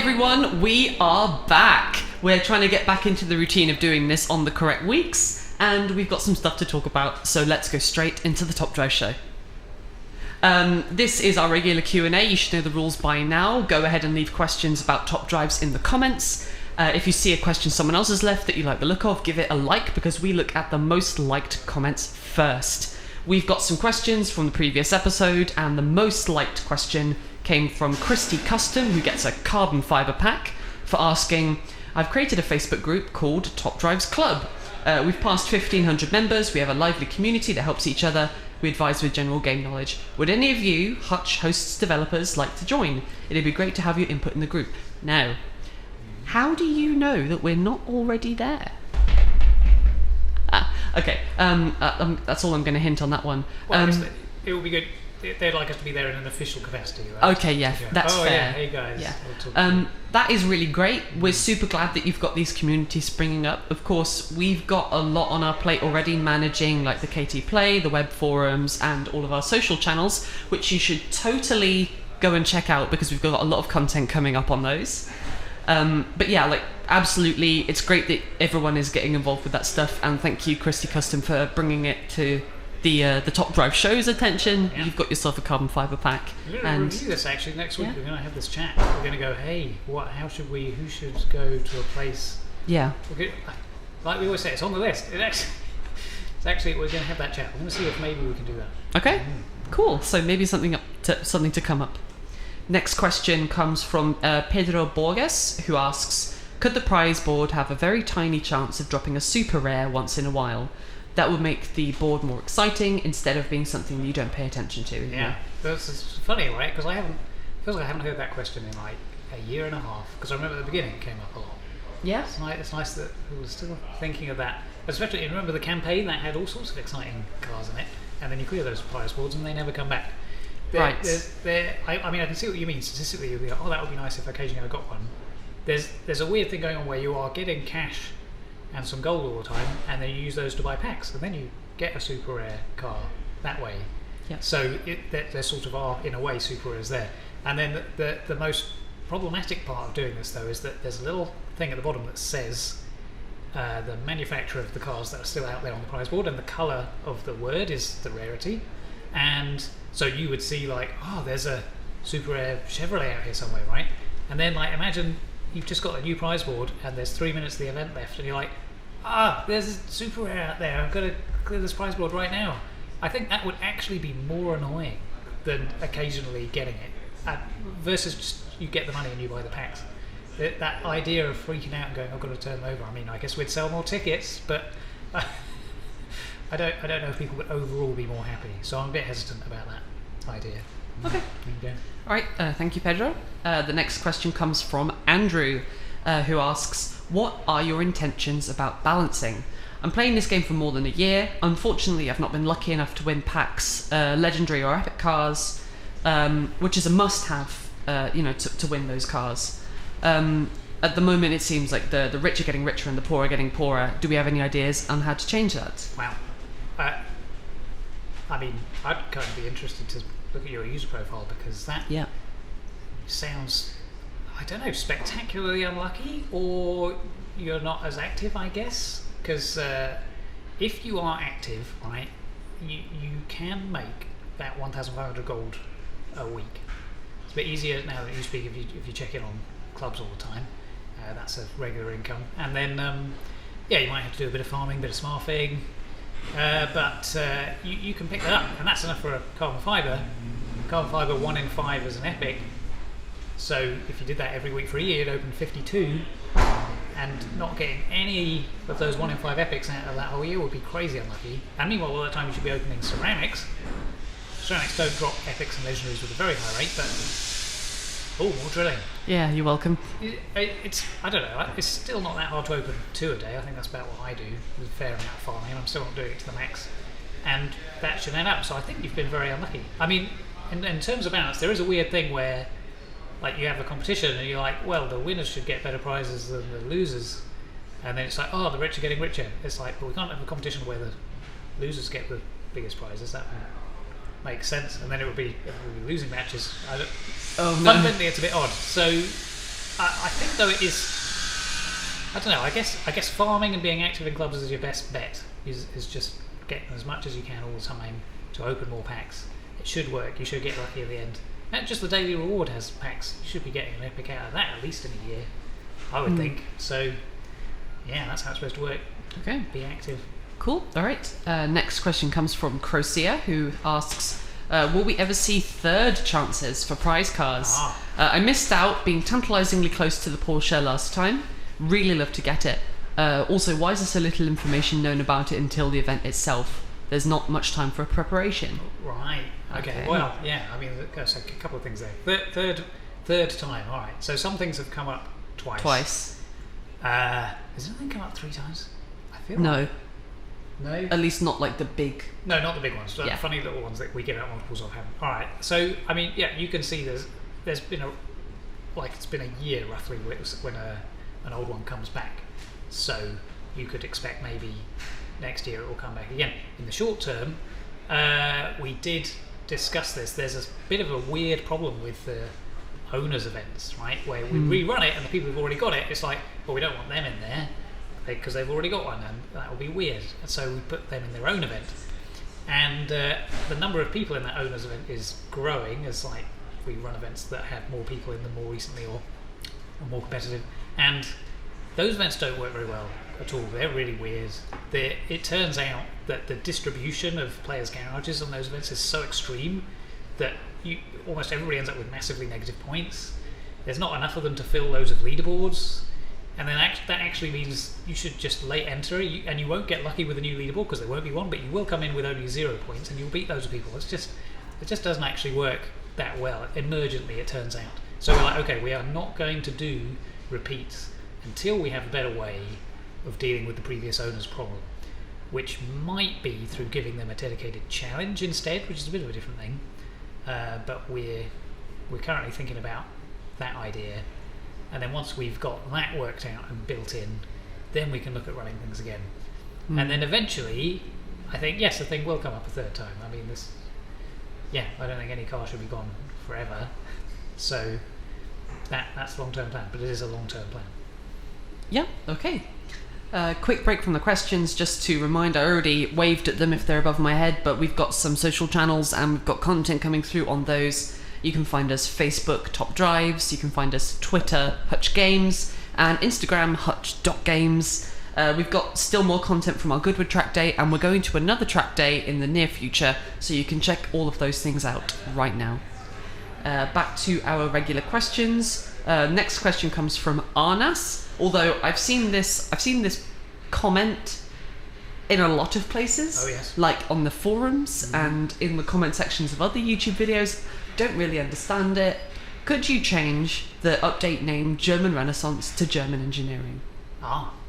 everyone, we are back. We're trying to get back into the routine of doing this on the correct weeks, and we've got some stuff to talk about, so let's go straight into the Top Drive Show. This is our regular Q&A. You should know the rules by now. Go ahead and leave questions about Top Drives in the comments. If you see a question someone else has left that you like the look of, give it a like, because we look at the most liked comments first. We've got some questions from the previous episode, and the most liked question came from Christy Custom, who gets a carbon fibre pack, for asking, I've created a Facebook group called Top Drives Club. We've passed 1,500 members, we have a lively community that helps each other, we advise with general game knowledge. Would any of you, Hutch hosts developers, like to join? It'd be great to have your input in the group. Now, how do you know that we're not already there? Okay, that's all I'm going to hint on that one. Well, it would be good. They'd like us to be there in an official capacity, right? Okay, yeah, that's fair. Yeah, hey guys. Yeah. That is really great. We're super glad that you've got these communities springing up. Of course, we've got a lot on our plate already, managing like the KT Play, the web forums, and all of our social channels, which you should totally go and check out because we've got a lot of content coming up on those. But yeah, like absolutely, it's great that everyone is getting involved with that stuff, and thank you, Christy Custom, for bringing it to the Top Drive Show's attention. Yeah. You've got yourself a carbon fiber pack. We're going to review this actually next week. Yeah. We're going to have this chat. We're going to go, hey, who should go to a place? Yeah. Like we always say, it's on the list. We're going to have that chat. We're going to see if maybe we can do that. Okay, cool. So maybe something to come up. Next question comes from Pedro Borges, who asks, could the prize board have a very tiny chance of dropping a super rare once in a while? That would make the board more exciting instead of being something that you don't pay attention to. Yeah, that's funny, right? Because I haven't heard that question in like a year and a half. Because I remember at the beginning it came up a lot. Yeah. It's nice that we were still thinking of that. Especially, you remember the campaign that had all sorts of exciting cars in it, and then you clear those prize boards and they never come back. Right. I mean, I can see what you mean. Statistically, you'll be like, oh, that would be nice if occasionally I got one. There's a weird thing going on where you are getting cash and some gold all the time, and then you use those to buy packs, and then you get a super rare car that way. Yep. So there sort of are, in a way, super rares there. And then the most problematic part of doing this, though, is that there's a little thing at the bottom that says the manufacturer of the cars that are still out there on the prize board, and the colour of the word is the rarity. And so you would see like, oh, there's a super rare Chevrolet out here somewhere, right? And then like imagine you've just got a new prize board and there's 3 minutes of the event left, and you're like, there's a super rare out there, I've got to clear this prize board right now. I think that would actually be more annoying than occasionally getting it, versus just you get the money and you buy the packs. That idea of freaking out and going, I've got to turn them over, I mean, I guess we'd sell more tickets, but I don't know if people would overall be more happy, so I'm a bit hesitant about that idea. Okay. Alright, thank you, Pedro. The next question comes from Andrew, who asks, what are your intentions about balancing? I'm playing this game for more than a year. Unfortunately, I've not been lucky enough to win packs, legendary or epic cars, which is a must-have, to win those cars. At the moment, it seems like the rich are getting richer and the poor are getting poorer. Do we have any ideas on how to change that? Wow. I mean, I'd kind of be interested to look at your user profile, because that sounds, I don't know, spectacularly unlucky, or you're not as active, I guess. Because if you are active, right, you can make that 1,500 gold a week. It's a bit easier now than it used to be if you check in on clubs all the time. That's a regular income. And then, you might have to do a bit of farming, a bit of smurfing, but you can pick that up, and that's enough for a carbon fibre. Carbon fibre 1 in 5 as an epic. So if you did that every week for a year, you'd open 52, and not getting any of those 1 in 5 epics out of that whole year would be crazy unlucky. And meanwhile, all that time you should be opening ceramics. Ceramics don't drop epics and legendaries with a very high rate, but more drilling. Yeah, you're welcome. I don't know, it's still not that hard to open 2 a day. I think that's about what I do with a fair amount of farming, and I'm still not doing it to the max. And that should end up, so I think you've been very unlucky. I mean, in terms of balance, there is a weird thing where like you have a competition and you're like, well, the winners should get better prizes than the losers, and then it's like, oh, the rich are getting richer. It's like, well, we can't have a competition where the losers get the biggest prizes. That would make sense, and then it would be losing matches. Fundamentally, it's a bit odd. So I think though it is. I don't know. I guess farming and being active in clubs is your best bet. Is just getting as much as you can all the time to open more packs. It should work. You should get lucky at the end. And just the daily reward has packs. You should be getting an epic out of that at least in a year, I would think. So, yeah, that's how it's supposed to work. Okay. Be active. Cool. All right. Next question comes from Crocia, who asks, will we ever see third chances for prize cars? I missed out being tantalisingly close to the Porsche last time. Really love to get it. Also, why is there so little information known about it until the event itself? There's not much time for preparation. Right. Okay. Well, yeah. I mean, so a couple of things there. Third time. All right. So some things have come up twice. Has anything come up 3 times? I feel no. No. At least not like the big. No, not the big ones. The funny little ones that we give out multiples of haven't. All right. So I mean, yeah, you can see there's been it's been a year roughly when an old one comes back. So you could expect maybe next year it will come back again. In the short term, we did discuss this. There's a bit of a weird problem with the owners events, right? Where we rerun it and the people who've already got it, it's like, well, we don't want them in there because they've already got one and that will be weird. And so we put them in their own event. And the number of people in that owners event is growing as we run events that have more people in them more recently or more competitive. And those events don't work very well at all. They're really weird. It turns out that the distribution of players' garages on those events is so extreme that almost everybody ends up with massively negative points. There's not enough of them to fill loads of leaderboards, and then that actually means you should just late enter, and you won't get lucky with a new leaderboard because there won't be one, but you will come in with only 0 points and you'll beat loads of people. It just doesn't actually work that well. Emergently, it turns out. So we're like, okay, we are not going to do repeats until we have a better way of dealing with the previous owner's problem, which might be through giving them a dedicated challenge instead, which is a bit of a different thing. But we're currently thinking about that idea, and then once we've got that worked out and built in, then we can look at running things again. And then eventually, I think, yes, the thing will come up a third time. I mean, I don't think any car should be gone forever. So that's a long-term plan, but it is a long-term plan. Yeah, okay. Quick break from the questions, just to remind, I already waved at them if they're above my head, but we've got some social channels and we've got content coming through on those. You can find us Facebook, Top Drives, you can find us Twitter, Hutch Games, and Instagram, Hutch.games. We've got still more content from our Goodwood track day, and we're going to another track day in the near future, so you can check all of those things out right now. Back to our regular questions. Next question comes from Arnas. Although I've seen this comment in a lot of places. Oh yes. Like on the forums and in the comment sections of other YouTube videos. Don't really understand it. Could you change the update name German Renaissance to German Engineering?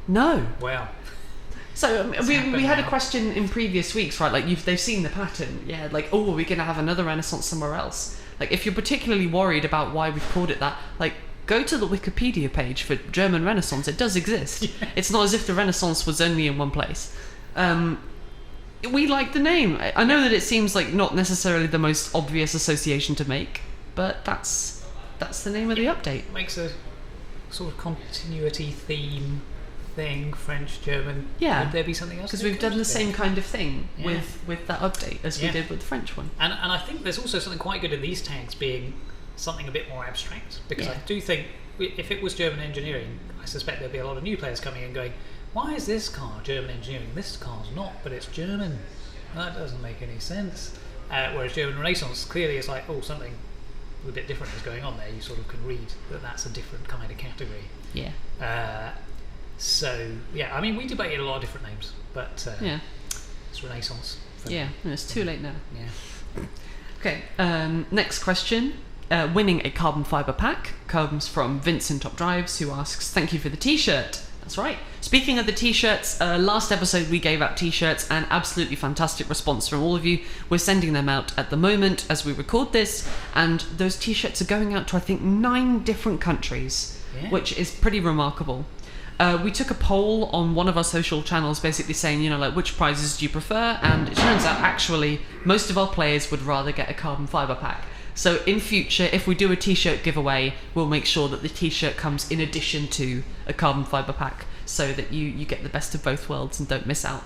No. Well. So we had a question in previous weeks, right? Like they've seen the pattern. Yeah. Like, oh, are we going to have another Renaissance somewhere else? Like, if you're particularly worried about why we've called it that, like, go to the Wikipedia page for German Renaissance. It does exist. Yeah. It's not as if the Renaissance was only in one place. We like the name. I know that it seems like not necessarily the most obvious association to make, but that's the name of the update. It makes a sort of continuity theme thing, French, German. Yeah. Would there be something else? Because we've done the same kind of thing with that update as we did with the French one. And I think there's also something quite good in these tags being something a bit more abstract, because I do think if it was German Engineering, I suspect there'd be a lot of new players coming in going, why is this car German Engineering? This car's not, but it's German. That doesn't make any sense. Whereas German Renaissance clearly is like, oh, something a bit different is going on there. You sort of can read that that's a different kind of category. Yeah. So, yeah, I mean, we debated a lot of different names, but it's Renaissance. Yeah, and it's too late now. Yeah. Okay, next question. Winning a carbon fibre pack comes from Vincent Top Drives, who asks, thank you for the t-shirt. That's right. Speaking of the t-shirts, last episode we gave out t-shirts, and absolutely fantastic response from all of you. We're sending them out at the moment as we record this, and those t-shirts are going out to, I think, 9 different countries, which is pretty remarkable. We took a poll on one of our social channels basically saying, you know, like, which prizes do you prefer? And it turns out, actually, most of our players would rather get a carbon fibre pack. So in future, if we do a t-shirt giveaway, we'll make sure that the t-shirt comes in addition to a carbon fiber pack, so that you get the best of both worlds and don't miss out.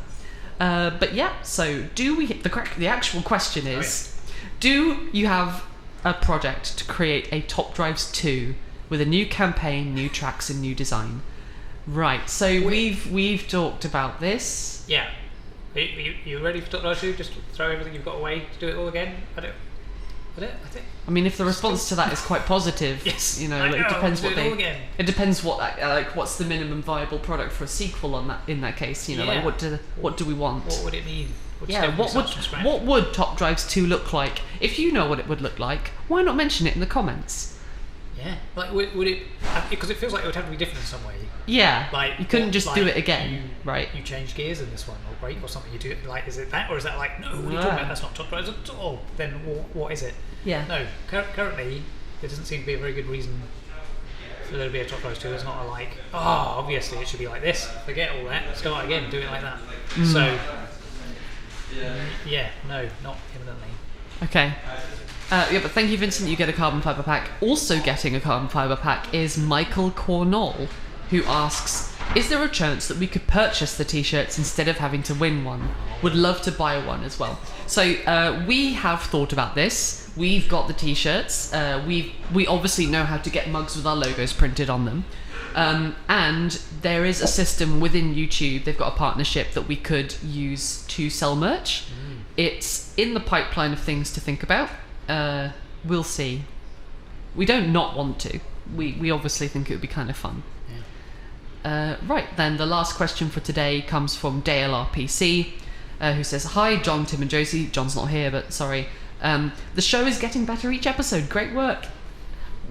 But yeah, so the actual question is, do you have a project to create a Top Drives 2 with a new campaign, new tracks and new design? Right, so we've talked about this. Yeah. You ready for Top Drives 2? Just throw everything you've got away to do it all again? I mean, if the response to that is quite positive, yes, it depends what all again. It depends what's the minimum viable product for a sequel on that. In that case, like what do we want? What would it mean? What would Top Drives 2 look like? If you know what it would look like, why not mention it in the comments? Yeah, like would it? Because it feels like it would have to be different in some way. Yeah, like you couldn't just do it again, right? You change gears in this one, or brake, or something. You do it like, is it that, or is that like, no? What are you talking about? That's not Top Drives at all. Then what is it? Yeah. No, currently there doesn't seem to be a very good reason for there to be a Top Drives 2. There's not a like, obviously it should be like this. Forget all that. Start again. Do it like that. So, yeah, no, not imminently. Okay. But thank you, Vincent. You get a carbon fiber pack. Also getting a carbon fiber pack is Michael Cornell, who asks, is there a chance that we could purchase the t-shirts instead of having to win one? Would love to buy one as well. So we have thought about this. We've got the t-shirts. We obviously know how to get mugs with our logos printed on them. And there is a system within YouTube. They've got a partnership that we could use to sell merch. It's in the pipeline of things to think about. We'll see. We don't not want to. We obviously think it would be kind of fun. Right, then the last question for today comes from Dale RPC, who says, hi John, Tim and Josie. John's not here, but sorry. The show is getting better each episode. Great work.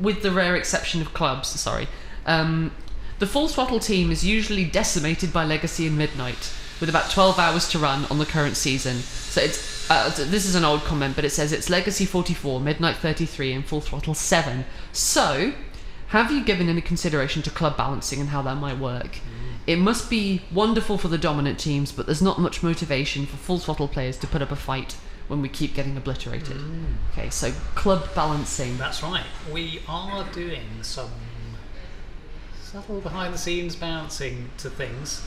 With the rare exception of clubs, sorry. The Full Throttle team is usually decimated by Legacy and Midnight, with about 12 hours to run on the current season. So it's this is an old comment, but it says it's Legacy 44, Midnight 33, and Full Throttle 7. So, have you given any consideration to club balancing and how that might work? It must be wonderful for the dominant teams, but there's not much motivation for Full Throttle players to put up a fight when we keep getting obliterated. Okay, so club balancing. That's right. We are doing some subtle behind-the-scenes balancing to things.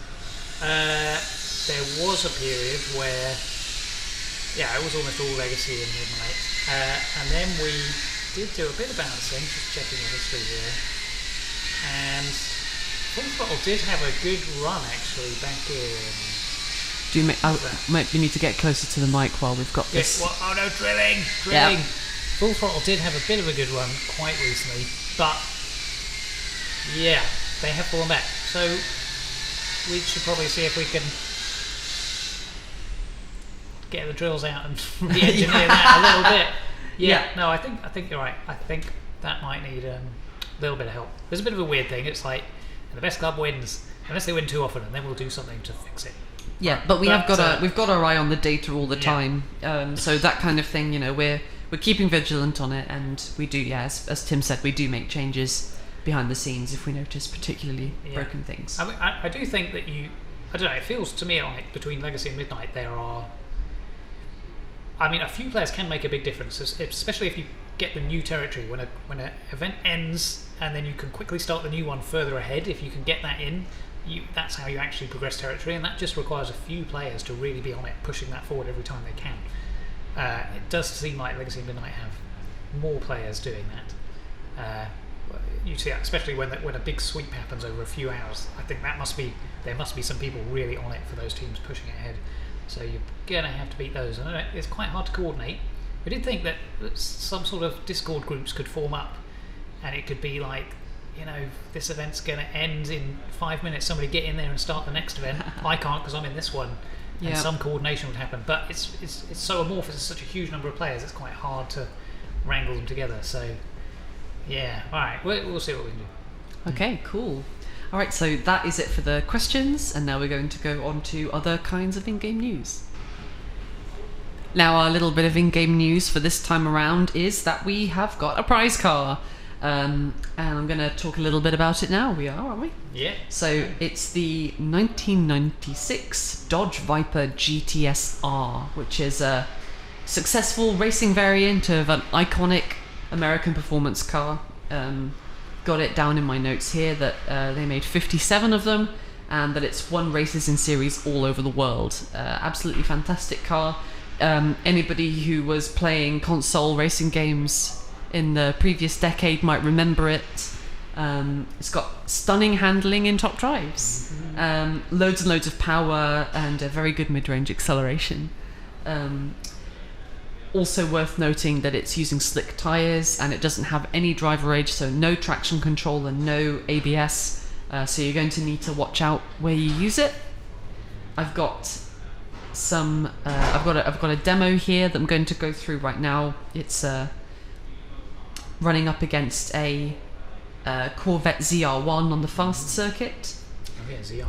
There was a period where, it was almost all Legacy and Midnight, and then we did do a bit of balancing, just checking the history here, and Full Throttle did have a good run actually back in... We need to get closer to the mic while we've got this. Oh no, drilling! Yep. Full Throttle did have a bit of a good run quite recently, but yeah, they have fallen back. So we should probably see if we can get the drills out and re-engineer that a little bit. Yeah, no, I think you're right. I think that might need a little bit of help. There's a bit of a weird thing. It's like the best club wins, unless they win too often, and then we'll do something to fix it. Yeah, but we've got our eye on the data all the time. So that kind of thing, we're keeping vigilant on it, and we do, as Tim said, we do make changes behind the scenes if we notice particularly broken things. I mean, I do think that I don't know, it feels to me like between Legacy and Midnight there are, a few players can make a big difference, especially if you get the new territory when an event ends and then you can quickly start the new one further ahead. If you can get that in, that's how you actually progress territory, and that just requires a few players to really be on it, pushing that forward every time they can. It does seem like Legacy and Midnight have more players doing that. You see that, especially when a big sweep happens over a few hours. I think there must be some people really on it for those teams pushing it ahead. So you're gonna have to beat those. And it's quite hard to coordinate. We did think that some sort of Discord groups could form up, and it could be like, this event's gonna end in 5 minutes. Somebody get in there and start the next event. I can't because I'm in this one. And some coordination would happen. But it's so amorphous. It's such a huge number of players. It's quite hard to wrangle them together. So. Yeah, alright, we'll see what we can do. Okay, cool. Alright, so that is it for the questions, and now we're going to go on to other kinds of in-game news. Now, our little bit of in-game news for this time around is that we have got a prize car. And I'm going to talk a little bit about it now. We are, aren't we? Yeah. So, it's the 1996 Dodge Viper GTS-R, which is a successful racing variant of an iconic American performance car. Got it down in my notes here that they made 57 of them, and that it's won races in series all over the world. Absolutely fantastic car. Anybody who was playing console racing games in the previous decade might remember it. It's got stunning handling in top drives, loads and loads of power, and a very good mid-range acceleration. Also worth noting that it's using slick tyres, and it doesn't have any driver age, so no traction control and no ABS, so you're going to need to watch out where you use it. I've got I've got a demo here that I'm going to go through right now. It's running up against a Corvette ZR1 on the fast circuit. Oh yeah, ZR1.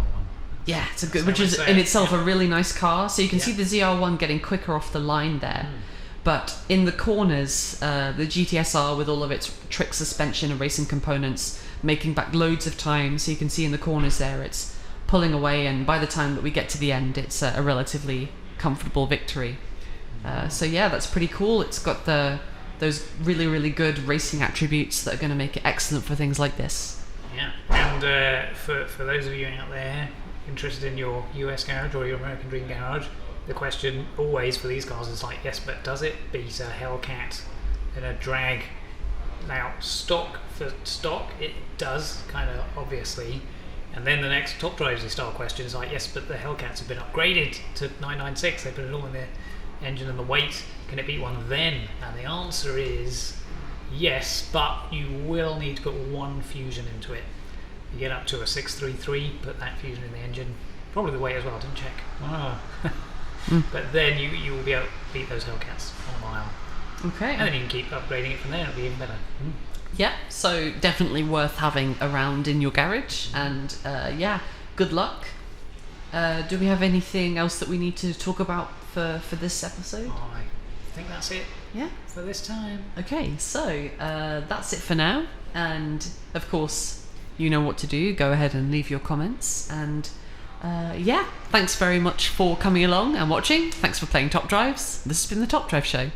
Yeah, it's a good, which is in itself a really nice car. So you can see the ZR1 getting quicker off the line there. But in the corners, the GTS-R with all of its trick suspension and racing components making back loads of time. So you can see in the corners there, it's pulling away, and by the time that we get to the end, it's a relatively comfortable victory. So yeah, that's pretty cool. It's got those really, really good racing attributes that are going to make it excellent for things like this. Yeah, and for those of you out there interested in your US garage or your American Dream garage, the question always for these cars is like, yes, but does it beat a Hellcat in a drag? Now, stock for stock, it does, kind of obviously. And then the next Top Drivesy style question is like, yes, but the Hellcats have been upgraded to 996. They put it all in the engine and the weight. Can it beat one then? And the answer is yes, but you will need to put one fusion into it. You get up to a 633, put that fusion in the engine. Probably the weight as well, didn't check. Wow. But then you will be able to beat those Hellcats on a mile. Okay. And then you can keep upgrading it from there, it'll be even better. Yeah, so definitely worth having around in your garage, and yeah, good luck. Do we have anything else that we need to talk about for this episode? I think that's it. Yeah. For this time. Okay, so that's it for now, and of course, you know what to do. Go ahead and leave your comments, and yeah, thanks very much for coming along and watching. Thanks for playing Top Drives. This has been the Top Drive Show.